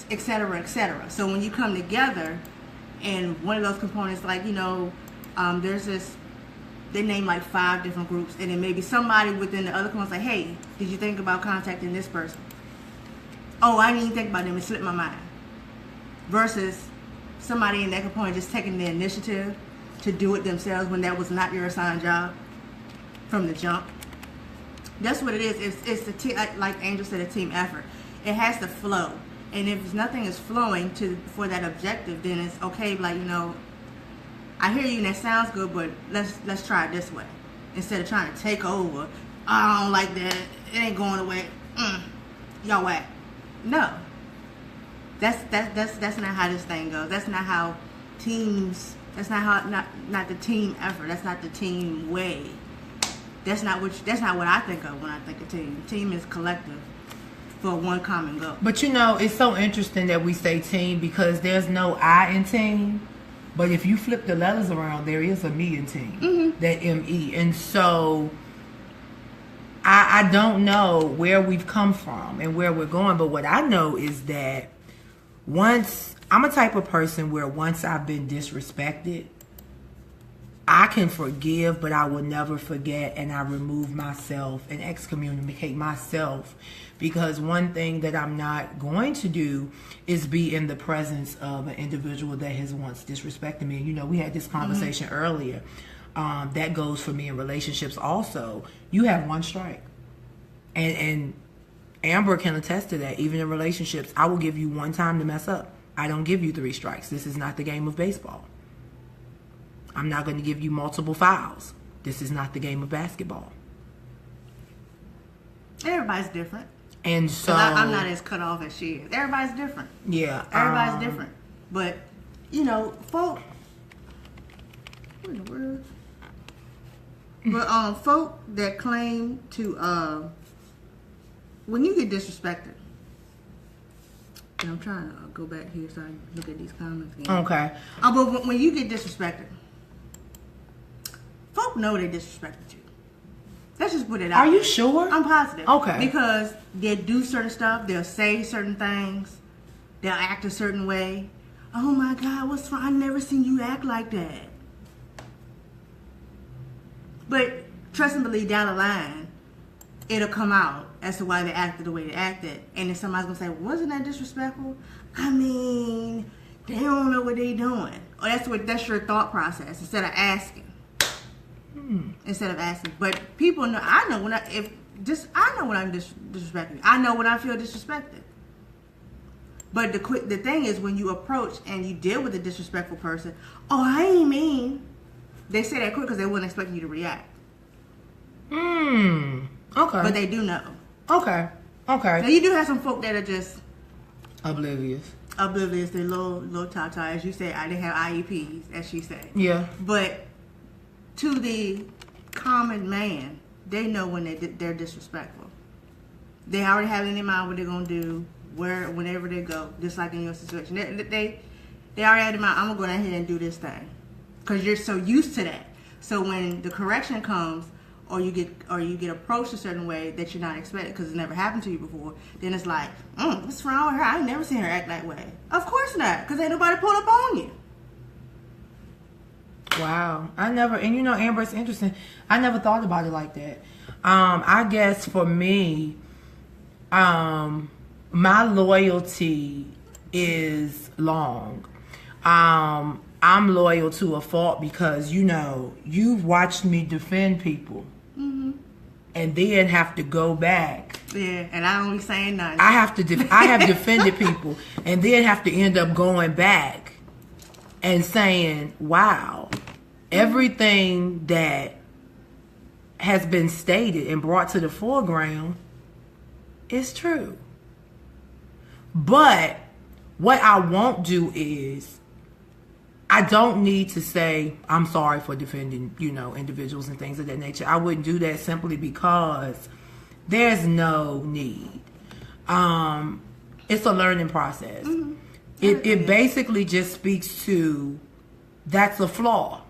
etc., etc. So when you come together, and one of those components, like, there's this, they name like 5 different groups, and then maybe somebody within the other components like, hey, did you think about contacting this person? Oh, I didn't even think about them, it slipped my mind. Versus somebody in that component just taking the initiative to do it themselves when that was not your assigned job from the jump. That's what it is. It's the team, like Angel said, a team effort. It has to flow. And if nothing is flowing for that objective, then it's okay. Like, I hear you and that sounds good, but let's try it this way. Instead of trying to take over. I don't like that. It ain't going away. Y'all whack. No. That's not how this thing goes. That's not how teams. That's not how not the team effort. That's not the team way. That's not what I think of when I think of team. Team is collective for one common goal. But it's so interesting that we say team, because there's no I in team. But if you flip the letters around, there is a me in team. Mm-hmm. That M-E. And so I don't know where we've come from and where we're going. But what I know is that I'm a type of person where once I've been disrespected, I can forgive, but I will never forget, and I remove myself and excommunicate myself, because one thing that I'm not going to do is be in the presence of an individual that has once disrespected me. We had this conversation earlier. That goes for me in relationships also. You have one strike. And Amber can attest to that. Even in relationships, I will give you one time to mess up. I don't give you 3 strikes. This is not the game of baseball. I'm not going to give you multiple fouls. This is not the game of basketball. Everybody's different. And so I'm not as cut off as she is. Everybody's different. Yeah. Everybody's different. But, folk, What in the world? But folk that claim to when you get disrespected, and I'm trying to go back here so I can look at these comments again. Okay. But when you get disrespected, folk know they disrespected you. Let's just put it out. Are you sure? I'm positive. Okay. Because they'll do certain stuff, they'll say certain things, they'll act a certain way. Oh my God, what's wrong? I never seen you act like that. But trust and believe, down the line, it'll come out as to why they acted the way they acted. And then somebody's going to say, wasn't that disrespectful? I mean, they don't know what they're doing. Or that's your thought process instead of asking. Instead of asking. But people know, I know when I'm disrespecting. I know when I feel disrespected. But the thing is, when you approach and you deal with a disrespectful person, oh, I ain't mean. They say that quick because they wasn't expecting you to react. Okay. But they do know. Okay. Now you do have some folk that are just oblivious. They're little tata, as you say. They have IEPs, as she said. Yeah. But to the common man, they know when they're disrespectful. They already have in their mind what they're gonna do, whenever they go. Just like in your situation, they already have in mind. I'm gonna go down here and do this thing, because you're so used to that. So when the correction comes, or you get approached a certain way that you're not expecting because it's never happened to you before, then it's like, what's wrong with her? I ain't never seen her act that way. Of course not, because ain't nobody pulled up on you. Wow. And you know, Amber, it's interesting. I never thought about it like that. I guess for me, my loyalty is long. I'm loyal to a fault because, you know, you've watched me defend people. And then have to go back. Yeah, and I don't be saying nothing. I have defended people, and then have to end up going back and saying, "Wow, everything that has been stated and brought to the foreground is true." But what I won't do is, I don't need to say, I'm sorry for defending, you know, individuals and things of that nature. I wouldn't do that simply because there's no need. It's a learning process. It basically just speaks to, that's a flaw.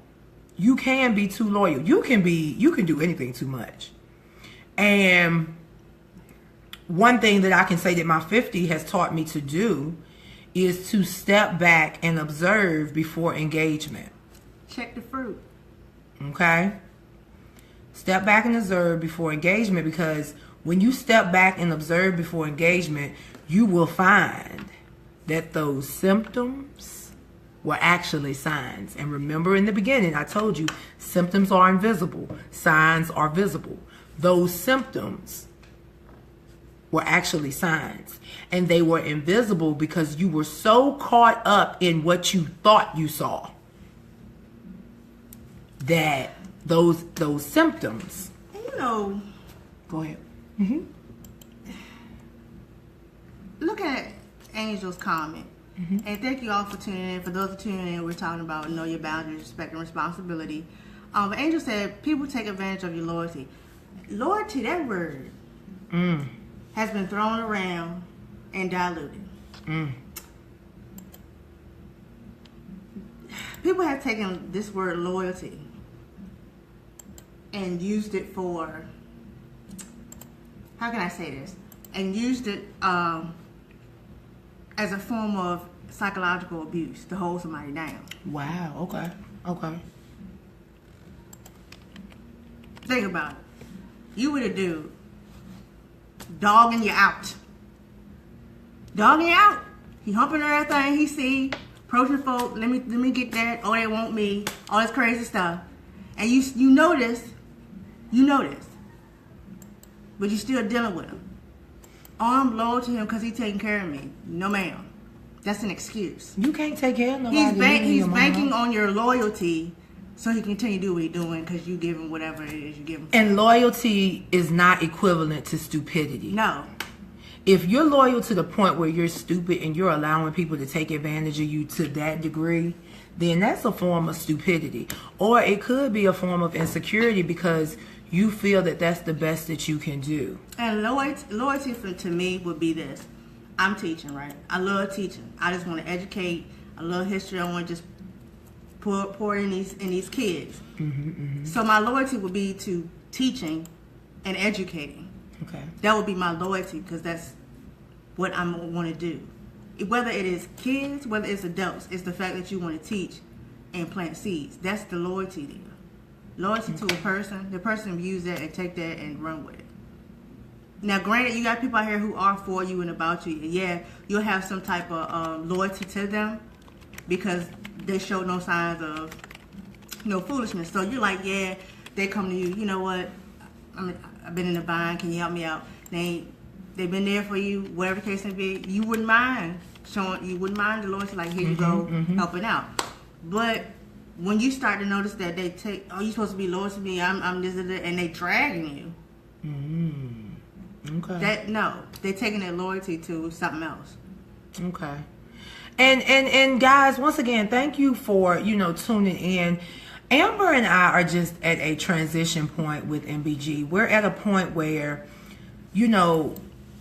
You can be too loyal. You can do anything too much. And one thing that I can say that my 50 has taught me to do is to step back and observe before engagement. Check the fruit. Okay? Step back and observe before engagement, because when you step back and observe before engagement, you will find that those symptoms were actually signs. And remember, in the beginning, I told you, symptoms are invisible, signs are visible. Those symptoms were actually signs. And they were invisible because you were so caught up in what you thought you saw that those symptoms. You know. Go ahead. Look at Angel's comment. And thank you all for tuning in. For those who tuning in, we're talking about know your boundaries, respect, and responsibility. Angel said people take advantage of your loyalty. Loyalty, that word, has been thrown around and diluted. People have taken this word loyalty and used it for, how can I say this? And used it as a form of psychological abuse to hold somebody down. Wow, okay. Think about it. You with a dude dogging you out. He humping everything he see, approaching folk, let me get that, oh they want me, all this crazy stuff. And you know this, but you still dealing with him. Oh, I'm loyal to him because he's taking care of me. No ma'am. That's an excuse. You can't take care of nobody. He's banking on your loyalty so he can continue to do what he's doing because you give him whatever it is you give him. And loyalty is not equivalent to stupidity. No. If you're loyal to the point where you're stupid and you're allowing people to take advantage of you to that degree, then that's a form of stupidity. Or it could be a form of insecurity because you feel that that's the best that you can do. And loyalty to me would be this. I'm teaching, right? I love teaching. I just want to educate. I love history. I want to just pour in these kids. So my loyalty would be to teaching and educating. Okay. That would be my loyalty because that's what I want to do. Whether it is kids, whether it's adults, it's the fact that you want to teach and plant seeds. That's the loyalty there. Loyalty to a person, the person views that and take that and run with it. Now, granted, you got people out here who are for you and about you. Yeah, you'll have some type of loyalty to them because they show no signs of, foolishness. So you're like, yeah, they come to you. You know what? I've been in a bind. Can you help me out? They've been there for you. Whatever the case may be, you wouldn't mind showing. You wouldn't mind the loyalty. Like, here you go, helping out. But when you start to notice that they take, oh, you're supposed to be loyal to me. I'm this and that, and they dragging you. Okay. They're taking their loyalty to something else. Okay. And guys, once again, thank you for, tuning in. Amber and I are just at a transition point with MBG. We're at a point where,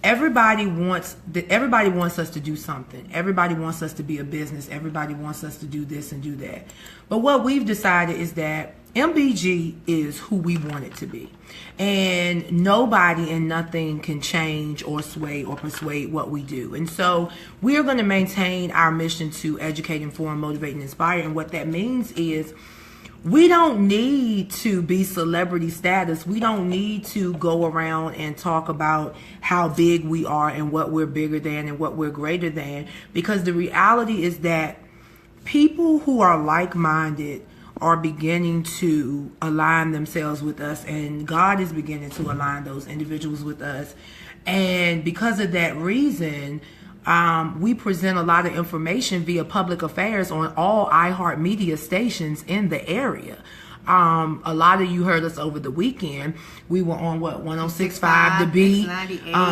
everybody wants us to do something. Everybody wants us to be a business. Everybody wants us to do this and do that. But what we've decided is that MBG is who we want it to be. And nobody and nothing can change or sway or persuade what we do. And so we're going to maintain our mission to educate, inform, motivate, and inspire. And what that means is we don't need to be celebrity status. We don't need to go around and talk about how big we are and what we're bigger than and what we're greater than. Because the reality is that people who are like-minded are beginning to align themselves with us, and God is beginning to align those individuals with us. And because of that reason, we present a lot of information via public affairs on all iHeartMedia stations in the area. A lot of you heard us over the weekend. We were on 106.5 The Beat,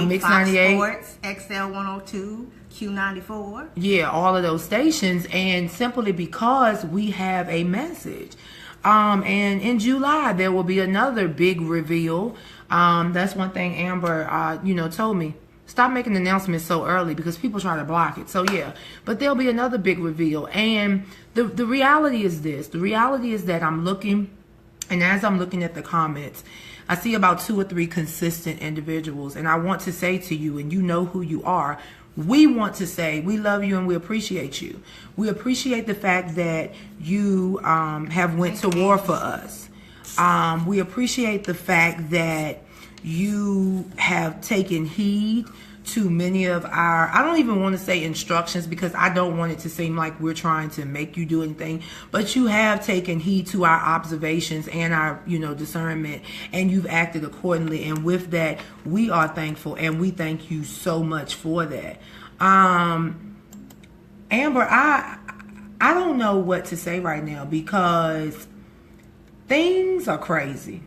Mix 98, Sports, XL 102, Q94. Yeah, all of those stations, and simply because we have a message. And in July there will be another big reveal. That's one thing Amber, told me. Stop making announcements so early because people try to block it. So yeah, but there'll be another big reveal. And the reality is this. The reality is that I'm looking, and as I'm looking at the comments, I see about 2 or 3 consistent individuals. And I want to say to you, and you know who you are, we want to say we love you and we appreciate you. We appreciate the fact that you have went to war for us. We appreciate the fact that you have taken heed to many of our, I don't even want to say instructions because I don't want it to seem like we're trying to make you do anything, but you have taken heed to our observations and our, discernment, and you've acted accordingly. And with that, we are thankful, and we thank you so much for that. Amber, I don't know what to say right now because things are crazy.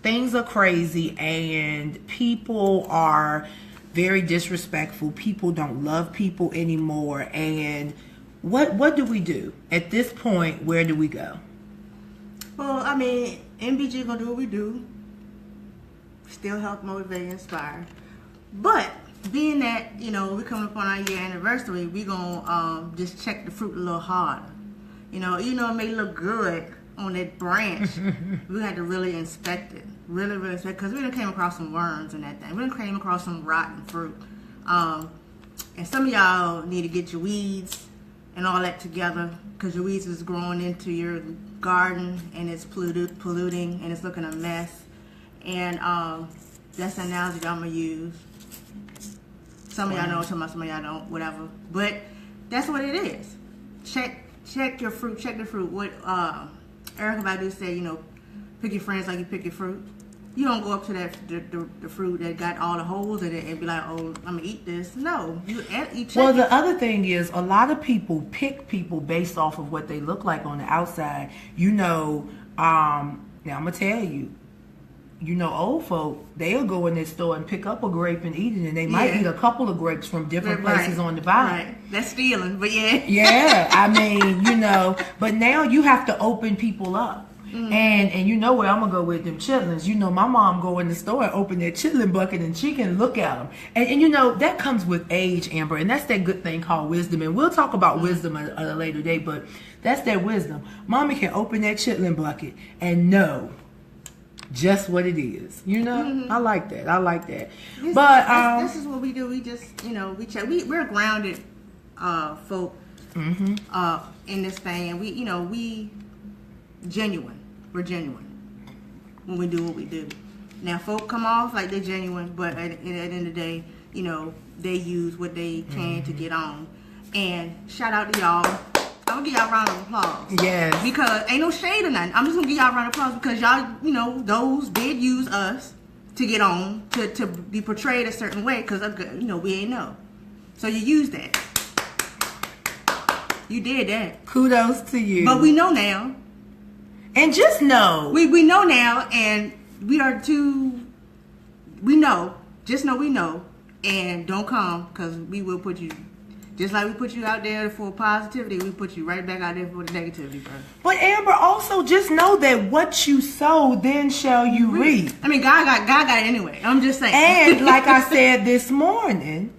Things are crazy, and people are very disrespectful. People don't love people anymore. And what do we do at this point? Where do we go? Well, MBG gonna do what we do. Still help, motivate, inspire. But being that we're coming up on our year anniversary, we gonna just check the fruit a little harder. It may look good on that branch. We had to really inspect it. Really inspect, because we done came across some worms in that thing. We done came across some rotten fruit. And some of y'all need to get your weeds and all that together, because your weeds is growing into your garden and it's polluting and it's looking a mess. And that's the analogy that I'm gonna use. Some of y'all know what I'm talking about, some of y'all don't, whatever. But that's what it is. Check your fruit, check the fruit. What Erykah Badu said, pick your friends like you pick your fruit. You don't go up to the fruit that got all the holes in it and be like, oh, I'm going to eat this. No. You check. Well, the other thing is a lot of people pick people based off of what they look like on the outside. Now I'm going to tell you, old folk, they'll go in their store and pick up a grape and eat it, and they might eat a couple of grapes from different places on the vine. Right. That's stealing, but yeah. Yeah, I mean, but now you have to open people up. And you know where I'm gonna go with them chitlins. My mom go in the store and open that chitlin bucket and she can look at them. And that comes with age, Amber, and that's that good thing called wisdom. And we'll talk about wisdom at a later date, but that's that wisdom. Mommy can open that chitlin bucket and know just what it is. I like that. This is what we do. We just, we check. We're grounded folk in this thing, and we genuine. We're genuine when we do what we do. Now, folk come off like they're genuine, but at the end of the day, they use what they can to get on. And shout out to y'all. I'm gonna give y'all a round of applause. Yes. Because ain't no shade or nothing. I'm just gonna give y'all a round of applause because y'all, those did use us to get on, to be portrayed a certain way because, we ain't know. So you used that. You did that. Kudos to you. But we know now. And just know. We know now, and we are too. We know. Just know we know. And don't come, because we will put you. Just like we put you out there for positivity, we put you right back out there for the negativity, bro. But Amber, also just know that what you sow, then shall you reap. I mean, God got it anyway. I'm just saying. And like I said this morning,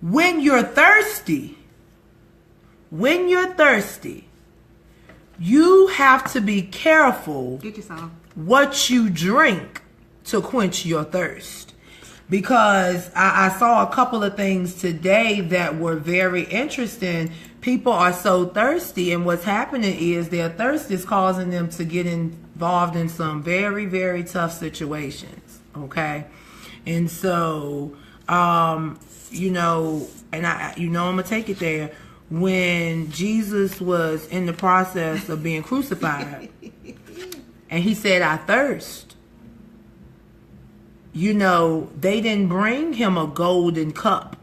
when you're thirsty, you have to be careful Get you some. what you drink to quench your thirst. Because I saw a couple of things today that were very interesting. People are so thirsty, and what's happening is their thirst is causing them to get involved in some very, very tough situations. Okay? And so, and I'm going to take it there. When Jesus was in the process of being crucified, and he said, I thirst. They didn't bring him a golden cup.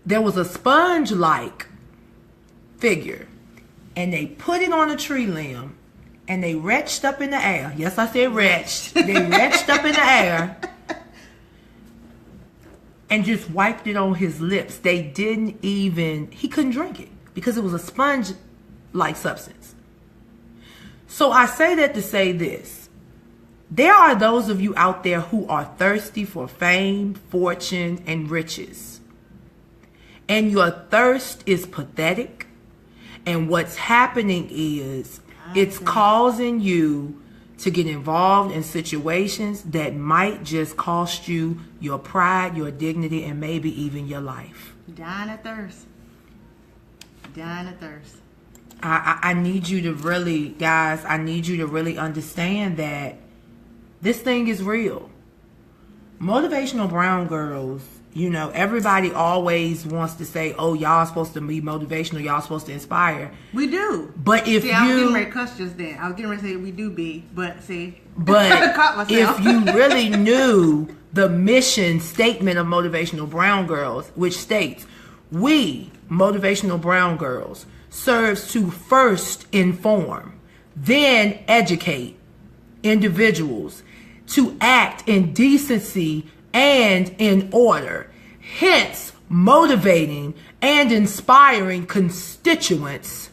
There was a sponge-like figure, and they put it on a tree limb, and they retched up in the air. Yes, I said retched. They retched up in the air and just wiped it on his lips. He couldn't drink it because it was a sponge-like substance. So I say that to say this. There are those of you out there who are thirsty for fame, fortune, and riches. And your thirst is pathetic. And what's happening is it's causing you to get involved in situations that might just cost you your pride, your dignity, and maybe even your life. Dying of thirst. I need you to really, guys, understand that this thing is real. Motivational brown girls, everybody always wants to say, oh, y'all supposed to be motivational, y'all supposed to inspire. We do. But if I was getting ready to cuss just then. I was getting ready to say we do be, but see. But caught myself. If you really knew the mission statement of Motivational Brown Girls, which states, we, Motivational Brown Girls, serves to first inform, then educate individuals to act in decency and in order, hence motivating and inspiring constituents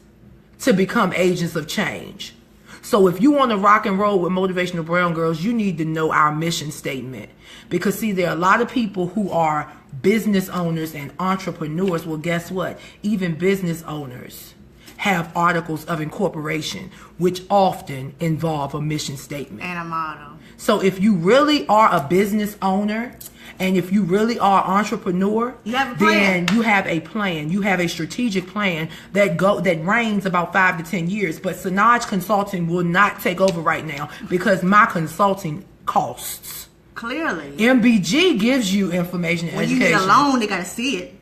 to become agents of change. So if you want to rock and roll with Motivational Brown Girls, you need to know our mission statement. Because see, there are a lot of people who are business owners and entrepreneurs. Well, guess what? Even business owners have articles of incorporation, which often involve a mission statement. And a motto. So if you really are a business owner and if you really are an entrepreneur, then you have a plan. You have a strategic plan that reigns about 5 to 10 years. But Sinaj Consulting will not take over right now because my consulting costs. Clearly. MBG gives you information and education. When you need a loan, they got to see it.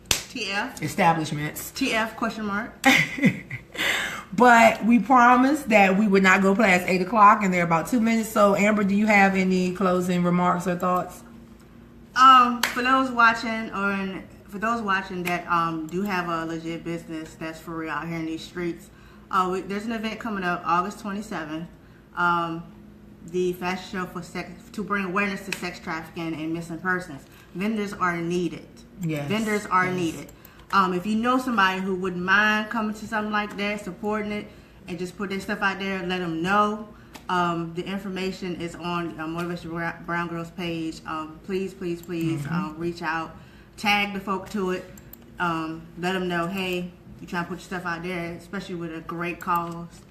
TF. Establishments. TF question mark. But we promised that we would not go past 8 o'clock, and there are about 2 minutes. So, Amber, do you have any closing remarks or thoughts? For those watching that do have a legit business that's for real out here in these streets, There's an event coming up August 27th. The fashion show for sex, to bring awareness to sex trafficking and missing persons. Vendors are needed. Yes. Vendors are needed. If you know somebody who wouldn't mind coming to something like that, supporting it, and just put their stuff out there, let them know. The information is on Motivational Brown Girls page. Please reach out, tag the folk to it, let them know, hey, you trying to put your stuff out there, especially with a great cause.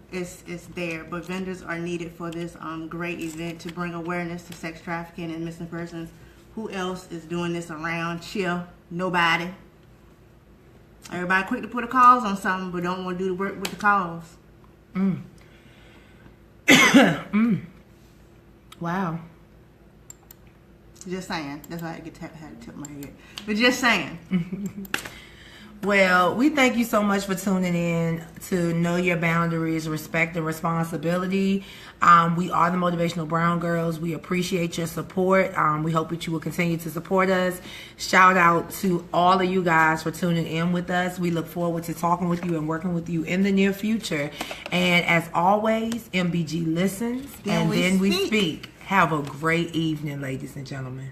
It's there, but vendors are needed for this great event to bring awareness to sex trafficking and missing persons. Who else is doing this around? Chill, nobody. Everybody quick to put a cause on something, but don't want to do the work with the cause. Wow. Just saying. That's why I had to tip my head. But just saying. Well, we thank you so much for tuning in to Know Your Boundaries, Respect and Responsibility. We are the Motivational Brown Girls. We appreciate your support. We hope that you will continue to support us. Shout out to all of you guys for tuning in with us. We look forward to talking with you and working with you in the near future. And as always, MBG listens and then we speak. Have a great evening, ladies and gentlemen.